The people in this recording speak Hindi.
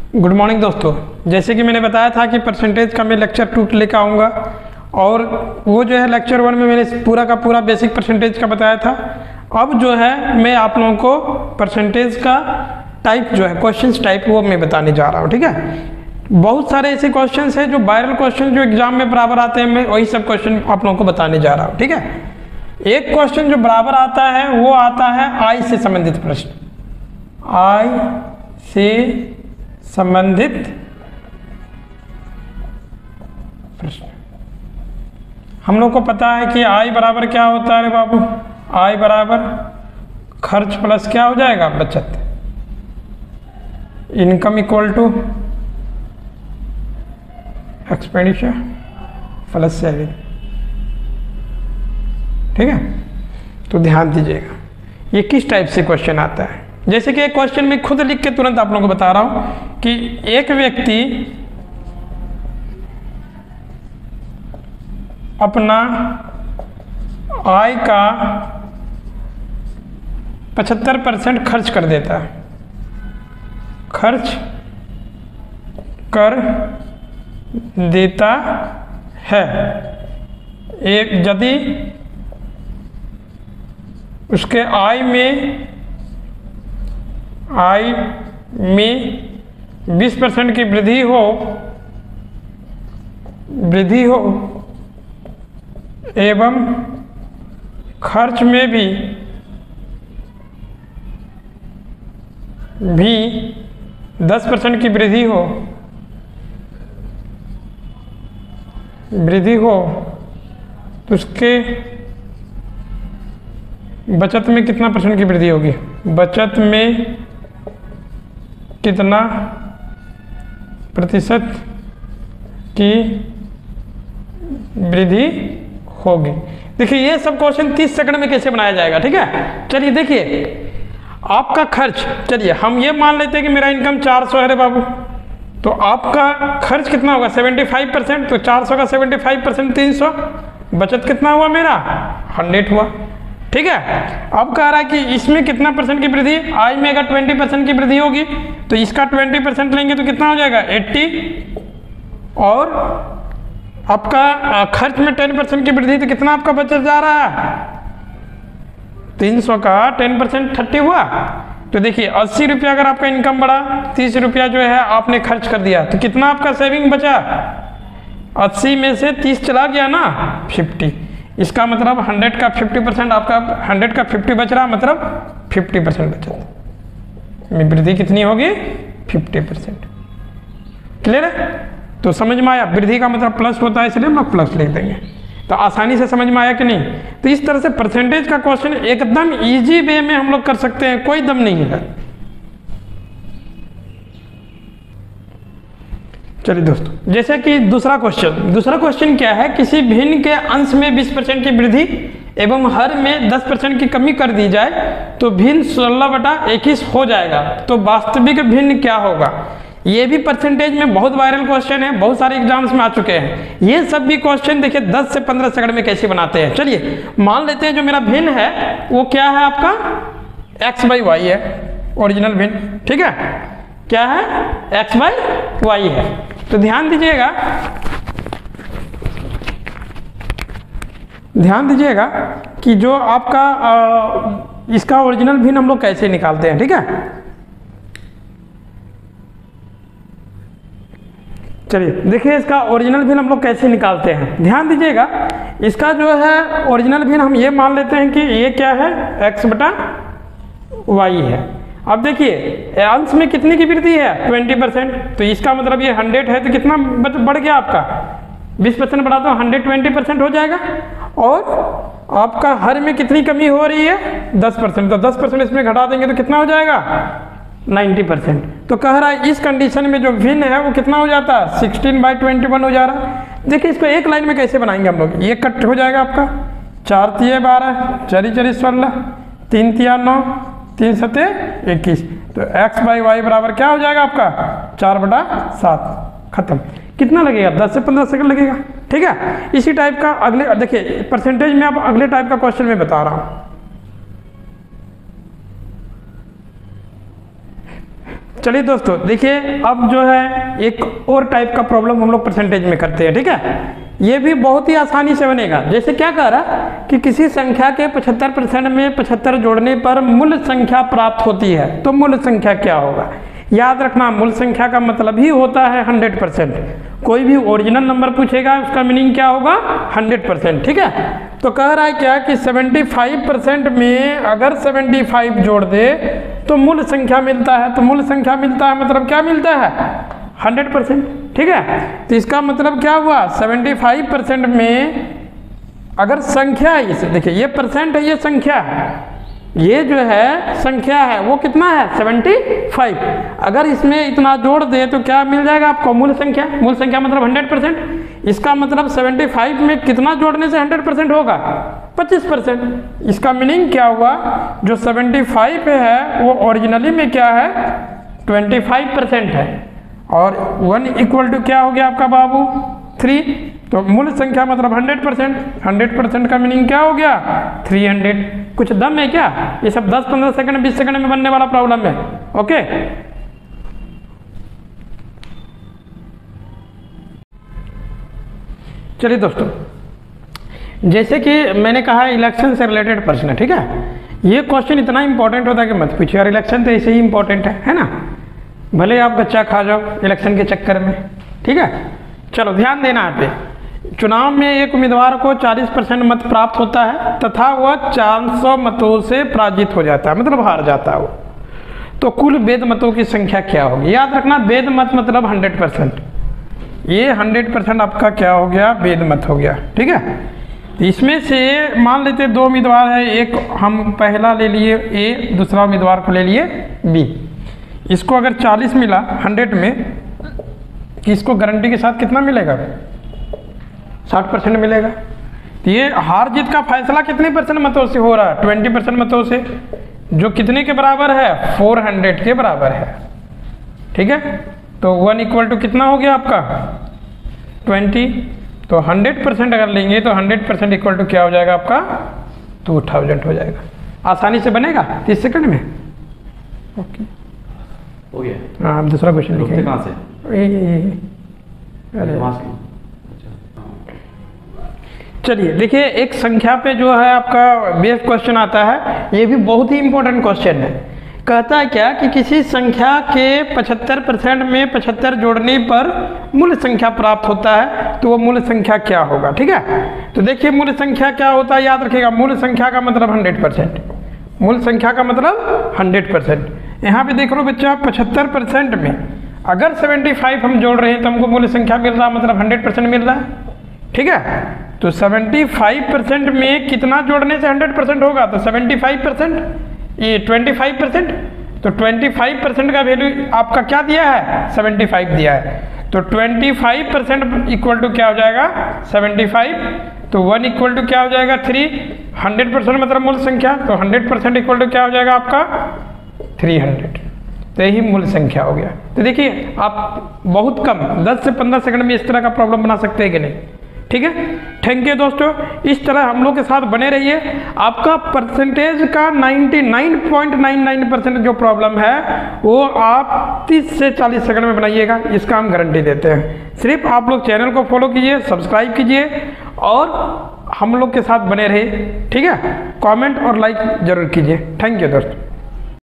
गुड मॉर्निंग दोस्तों। जैसे कि मैंने बताया था कि परसेंटेज का मैं लेक्चर 2 लेकर आऊँगा और वो जो है लेक्चर 1 में मैंने पूरा का पूरा बेसिक परसेंटेज का बताया था। अब जो है मैं आप लोगों को परसेंटेज का टाइप जो है क्वेश्चंस टाइप वो मैं बताने जा रहा हूँ। ठीक है, बहुत सारे ऐसे क्वेश्चंस हैं जो वायरल क्वेश्चन जो एग्जाम में बराबर आते हैं, मैं वही सब क्वेश्चन आप लोगों को बताने जा रहा हूँ। ठीक है, एक क्वेश्चन जो बराबर आता है वो आता है आई से संबंधित प्रश्न। आई से संबंधित प्रश्न। हम लोग को पता है कि आई बराबर क्या होता है रे बाबू, आई बराबर खर्च प्लस क्या हो जाएगा, बचत। Income equal to expenditure plus saving. ठीक है, तो ध्यान दीजिएगा ये किस टाइप से क्वेश्चन आता है। जैसे कि एक क्वेश्चन में खुद लिख के तुरंत आप लोगों को बता रहा हूं कि एक व्यक्ति अपना आय का 75% खर्च कर देता है, खर्च कर देता है। एक यदि उसके आय में 20% की वृद्धि हो एवं खर्च में भी 10% की वृद्धि हो तो उसके बचत में कितना % की वृद्धि होगी, बचत में कितना प्रतिशत की वृद्धि होगी। देखिए ये सब क्वेश्चन 30 सेकंड में कैसे बनाया जाएगा। ठीक है, चलिए देखिए आपका खर्च, चलिए हम ये मान लेते हैं कि मेरा इनकम 400 है रे बाबू, तो आपका खर्च कितना होगा 75%, तो 400 का 75% 300, बचत कितना हुआ मेरा 100 हुआ। ठीक है, अब कह रहा है कि इसमें कितना % की वृद्धि, आय में अगर 20% की वृद्धि होगी तो इसका 20% लेंगे तो कितना हो जाएगा 80, और आपका खर्च में 10% की वृद्धि तो कितना आपका बचत जा रहा है 300 का 10% 30 हुआ। तो देखिए 80 रुपया अगर आपका इनकम बढ़ा, 30 रुपया जो है आपने खर्च कर दिया, तो कितना आपका सेविंग बचा, 80 में से 30 चला गया ना 50। इसका मतलब 100 का 50% आपका 100 का 50 बच रहा, मतलब 50% बचत में वृद्धि कितनी होगी 50%। क्लियर है, तो समझ में आया। वृद्धि का मतलब प्लस होता है इसलिए हम लोग प्लस लिख देंगे, तो आसानी से समझ में आया कि नहीं। तो इस तरह से परसेंटेज का क्वेश्चन एकदम इजी वे में हम लोग कर सकते हैं, कोई दम नहीं है। चलिए दोस्तों, जैसे कि दूसरा क्वेश्चन क्या है, किसी भिन्न के अंश में 20% की वृद्धि एवं हर में 10% की कमी कर दी जाए तो भिन्न 16/21 हो जाएगा, तो वास्तविक भिन्न क्या होगा। ये भी परसेंटेज में बहुत वायरल क्वेश्चन है, बहुत सारे एग्जाम्स में आ चुके हैं। ये सब भी क्वेश्चन देखिए 10 से 15 सेकंड में कैसे बनाते हैं। चलिए मान लेते हैं जो मेरा भिन्न है वो क्या है, आपका x/y है, ओरिजिनल भिन्न। ठीक है, क्या है x/y है। तो ध्यान दीजिएगा कि जो आपका इसका ओरिजिनल भिन्न हम लोग कैसे निकालते हैं। ठीक है, चलिए देखिए इसका ओरिजिनल भिन्न हम लोग कैसे निकालते हैं। ध्यान दीजिएगा, इसका जो है ओरिजिनल भिन्न हम ये मान लेते हैं कि ये क्या है x/y है। अब देखिए अंश में कितनी की वृद्धि है 20%, तो इसका मतलब ये 100 है तो कितना बढ़ गया आपका 20% बढ़ा तो 120% हो जाएगा, और आपका हर में कितनी कमी हो रही है 10%, तो 10% इसमें घटा देंगे तो कितना हो जाएगा 90%। तो कह रहा है इस कंडीशन में जो भिन्न है वो कितना हो जाता है 16/21 हो जा रहा है। देखिए इसको एक लाइन में कैसे बनाएंगे हम लोग, ये कट हो जाएगा आपका 4 तिये 12, 4 4 16, 3 तिया 9, 3 7 21, तो x/y बराबर क्या हो जाएगा आपका 4/7। खत्म। कितना लगेगा 10 से 15 सेकंड लगेगा। ठीक है, इसी टाइप का अगले देखिए परसेंटेज में अब अगले टाइप का क्वेश्चन मैं बता रहा हूँ। चलिए दोस्तों देखिए, अब जो है एक और टाइप का प्रॉब्लम हम लोग परसेंटेज में करते हैं, ठीक है। ये भी बहुत ही आसानी से बनेगा। जैसे क्या कह रहा कि किसी संख्या के 75% में 75 जोड़ने पर मूल संख्या प्राप्त होती है, तो मूल संख्या क्या होगा। याद रखना, मूल संख्या का मतलब ही होता है 100%। कोई भी ओरिजिनल नंबर पूछेगा उसका मीनिंग क्या होगा, 100%, ठीक है। तो कह रहा है क्या कि 75% में अगर 75 जोड़ दे तो मूल संख्या मिलता है। तो मूल संख्या मिलता है मतलब क्या मिलता है, 100%, ठीक है। तो इसका मतलब क्या हुआ, 75% में अगर संख्या है, इसे देखिए ये परसेंट है, ये संख्या है, ये जो है संख्या है वो कितना है 75। अगर इसमें इतना जोड़ दे तो क्या मिल जाएगा आपको, मूल संख्या। मूल संख्या मतलब 100%। इसका मतलब 75 में कितना जोड़ने से 100% होगा, 25%। इसका मीनिंग क्या हुआ, जो 75 है वो ओरिजिनली में क्या है 25% है, और 1 इक्वल टू क्या हो गया आपका बाबू 3। तो मूल संख्या मतलब 100%। 100% का मीनिंग क्या हो गया 300। कुछ दम है क्या, ये सब 10-15 सेकंड 20 सेकंड में बनने वाला प्रॉब्लम है, ओके। चलिए दोस्तों, जैसे कि मैंने कहा इलेक्शन से रिलेटेड प्रश्न है, ठीक है। ये क्वेश्चन इतना इंपॉर्टेंट होता है कि मत पूछिए, और इलेक्शन तो ऐसे ही इंपॉर्टेंट है ना। भले आप बच्चा खा जाओ इलेक्शन के चक्कर में, ठीक है। चलो ध्यान देना यहाँ पे, चुनाव में एक उम्मीदवार को 40% मत प्राप्त होता है तथा वह 400 मतों से पराजित हो जाता है, मतलब हार जाता है वो। तो कुल वेद मतों की संख्या क्या होगी। याद रखना, वेद मत मतलब 100%। ये 100% आपका क्या हो गया, वेद मत हो गया, ठीक है। इसमें से मान लेते 2 उम्मीदवार है, एक हम पहला ले लिए ए, दूसरा उम्मीदवार को ले लिए बी। इसको अगर 40 मिला 100 में, इसको गारंटी के साथ कितना मिलेगा 60% मिलेगा। तो ये हार जीत का फैसला कितने % मतों से हो रहा है, 20% मतों से, जो कितने के बराबर है 400 के बराबर है, ठीक है। तो 1 इक्वल टू कितना हो गया आपका 20। तो 100% अगर लेंगे तो 100% इक्वल टू क्या हो जाएगा आपका 2000 हो जाएगा। आसानी से बनेगा 30 सेकंड में, ओके हो गया। हाँ, अब दूसरा क्वेश्चन लिखेंगे। कहाँ से, अरे चलिए देखिए, एक संख्या पे जो है आपका बेस्ट क्वेश्चन आता है, ये भी बहुत ही इंपॉर्टेंट क्वेश्चन है। कहता है क्या कि किसी संख्या के 75% में 75 जोड़ने पर मूल संख्या प्राप्त होता है, तो वो मूल संख्या क्या होगा, ठीक है। तो देखिए मूल संख्या क्या होता है, याद रखिएगा, मूल संख्या का मतलब 100%। मूल संख्या का मतलब 100%। यहाँ पे देख लो बच्चा, 75% में अगर 75 हम जोड़ रहे हैं तो हमको मूल संख्या मिल रहा, मतलब 100% मिल रहा है, ठीक है। तो 75% में कितना जोड़ने से 100% होगा, तो 75%, ये 25%। तो 25% का वैल्यू आपका क्या दिया है 75 दिया है। तो 25% इक्वल टू क्या हो जाएगा 75। तो 1 इक्वल टू क्या हो जाएगा 3। 100% मतलब मूल संख्या, तो 100% इक्वल टू क्या हो जाएगा आपका 300। तो यही मूल संख्या हो गया। तो देखिए आप बहुत कम 10 से 15 सेकंड में इस तरह का प्रॉब्लम बना सकते हैं कि नहीं, ठीक है। थैंक यू दोस्तों, इस तरह हम लोग के साथ बने रहिए। आपका परसेंटेज का 99.99% जो प्रॉब्लम है वो आप 30 से 40 सेकंड में बनाइएगा, इसका हम गारंटी देते हैं। सिर्फ आप लोग चैनल को फॉलो कीजिए, सब्सक्राइब कीजिए और हम लोग के साथ बने रहिए, ठीक है। कमेंट और लाइक जरूर कीजिए। थैंक यू दोस्तों।